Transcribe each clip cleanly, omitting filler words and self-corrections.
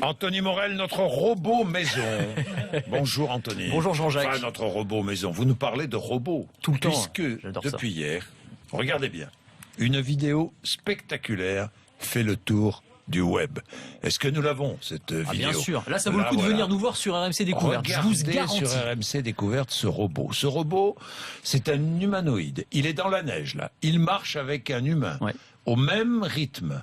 Anthony Morel, notre robot maison. Bonjour Anthony. Bonjour Jean-Jacques. Enfin, notre robot maison. Vous nous parlez de robots. Tout le temps. Puisque J'adore depuis hier, regardez bien, une vidéo spectaculaire fait le tour du web. Est-ce que nous l'avons, cette vidéo? Bien sûr. Là, ça vaut le coup de venir nous voir sur RMC Découverte. Regardez, je vous garantis. sur RMC Découverte ce robot. Ce robot, c'est un humanoïde. Il est dans la neige, là. Il marche avec un humain. Ouais. Au même rythme.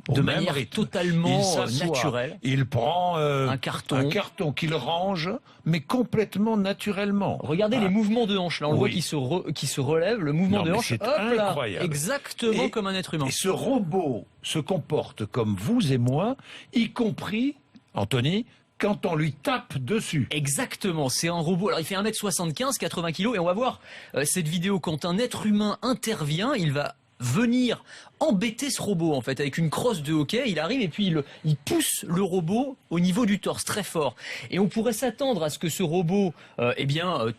De manière totalement naturelle. Il prend un carton qu'il range, mais complètement naturellement. Regardez les mouvements de hanche. Là, on le voit qui se relève. Le mouvement de hanche, c'est hop incroyable. là, exactement comme un être humain. Et ce robot se comporte comme vous et moi, y compris, Anthony, quand on lui tape dessus. Exactement, c'est un robot. Alors il fait 1m75, 80 kg, et on va voir cette vidéo quand un être humain intervient, il va venir embêter ce robot en fait avec une crosse de hockey. Il arrive et puis il pousse le robot au niveau du torse très fort, et on pourrait s'attendre à ce que ce robot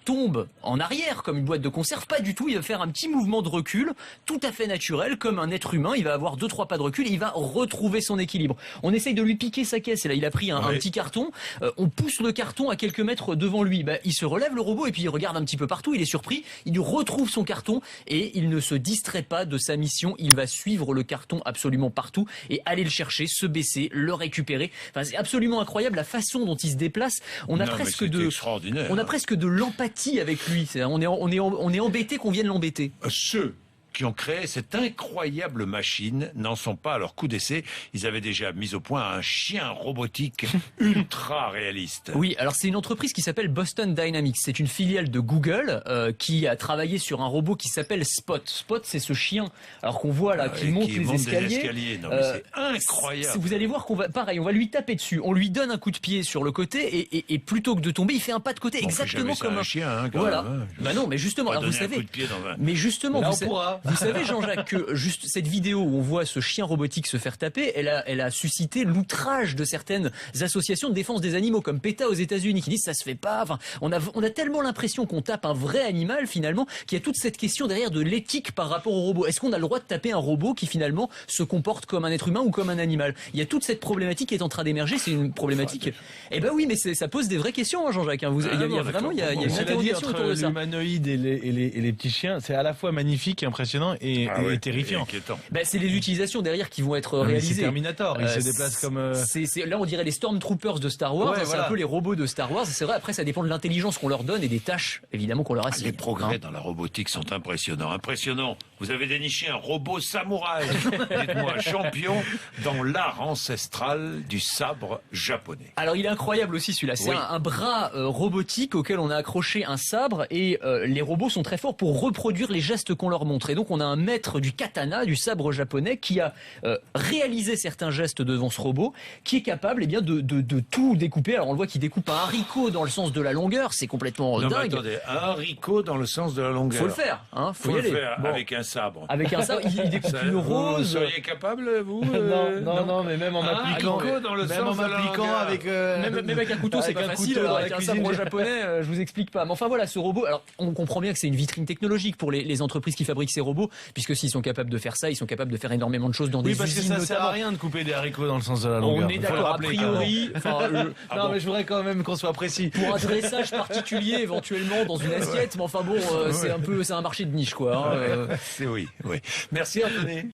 tombe en arrière comme une boîte de conserve. Pas du tout, il va faire un petit mouvement de recul tout à fait naturel comme un être humain. Il va avoir 2-3 pas de recul et il va retrouver son équilibre. On essaye de lui piquer sa caisse et là il a pris un petit carton, on pousse le carton à quelques mètres devant lui. Il se relève le robot et puis il regarde un petit peu partout, il est surpris, il retrouve son carton et il ne se distrait pas de sa mission. Il va suivre le carton absolument partout et aller le chercher, se baisser, le récupérer. Enfin, c'est absolument incroyable la façon dont il se déplace. On a presque de l'empathie avec lui. On est embêté qu'on vienne l'embêter. Ceux qui ont créé cette incroyable machine n'en sont pas à leur coup d'essai. Ils avaient déjà mis au point un chien robotique ultra réaliste. Oui, alors c'est une entreprise qui s'appelle Boston Dynamics. C'est une filiale de Google qui a travaillé sur un robot qui s'appelle Spot. Spot, c'est ce chien, alors qu'on voit là, qui monte les escaliers. Non, mais c'est incroyable. Vous allez voir qu'on va, pareil, on va lui taper dessus. On lui donne un coup de pied sur le côté et plutôt que de tomber, il fait un pas de côté exactement comme un chien. Hein, voilà. Même, bah non, mais justement, alors vous savez. Mais justement, vous savez, Jean-Jacques, que juste cette vidéo où on voit ce chien robotique se faire taper, elle a suscité l'outrage de certaines associations de défense des animaux, comme PETA aux États-Unis, qui disent ça se fait pas. Enfin, on a tellement l'impression qu'on tape un vrai animal finalement, qu'il y a toute cette question derrière de l'éthique par rapport au robot. Est-ce qu'on a le droit de taper un robot qui finalement se comporte comme un être humain ou comme un animal? Il y a toute cette problématique qui est en train d'émerger. C'est une problématique. Eh ben oui, mais ça pose des vraies questions, hein, Jean-Jacques. Hein. Il y a une interrogation autour de ça. L'humanoïde et les petits chiens, c'est à la fois magnifique et impressionnant et terrifiant. C'est les utilisations derrière qui vont être réalisées. C'est Terminator, il se déplace comme... Là, on dirait les Stormtroopers de Star Wars, c'est un peu les robots de Star Wars. C'est vrai, après, ça dépend de l'intelligence qu'on leur donne et des tâches, évidemment, qu'on leur assigne. Les progrès dans la robotique sont impressionnants. Impressionnants. Vous avez déniché un robot samouraï, dites-moi, champion dans l'art ancestral du sabre japonais. Alors, il est incroyable aussi, celui-là. C'est un bras robotique auquel on a accroché un sabre et les robots sont très forts pour reproduire les gestes qu'on leur montre. Et donc, on a un maître du katana, du sabre japonais, qui a réalisé certains gestes devant ce robot, qui est capable de tout découper. Alors on le voit qu'il découpe un haricot dans le sens de la longueur, c'est complètement dingue. Attendez, un haricot dans le sens de la longueur. Faut le faire, hein, faut y aller. Le faire avec un sabre. Avec un sabre, il découpe une rose. Vous seriez capable, vous Non, mais même en m'appliquant, même avec un couteau, c'est pas facile. Avec un sabre japonais, je vous explique pas. Mais enfin voilà, ce robot. Alors on comprend bien que c'est une vitrine technologique pour les entreprises qui fabriquent ces robots, puisque s'ils sont capables de faire ça, ils sont capables de faire énormément de choses dans des usines. Oui, parce que ça sert à rien de couper des haricots dans le sens de la longueur. On est d'accord, a priori. Non, mais je voudrais quand même qu'on soit précis. Pour un dressage particulier, éventuellement, dans une assiette, mais enfin bon, c'est un marché de niche, quoi. Oui. Merci, Anthony.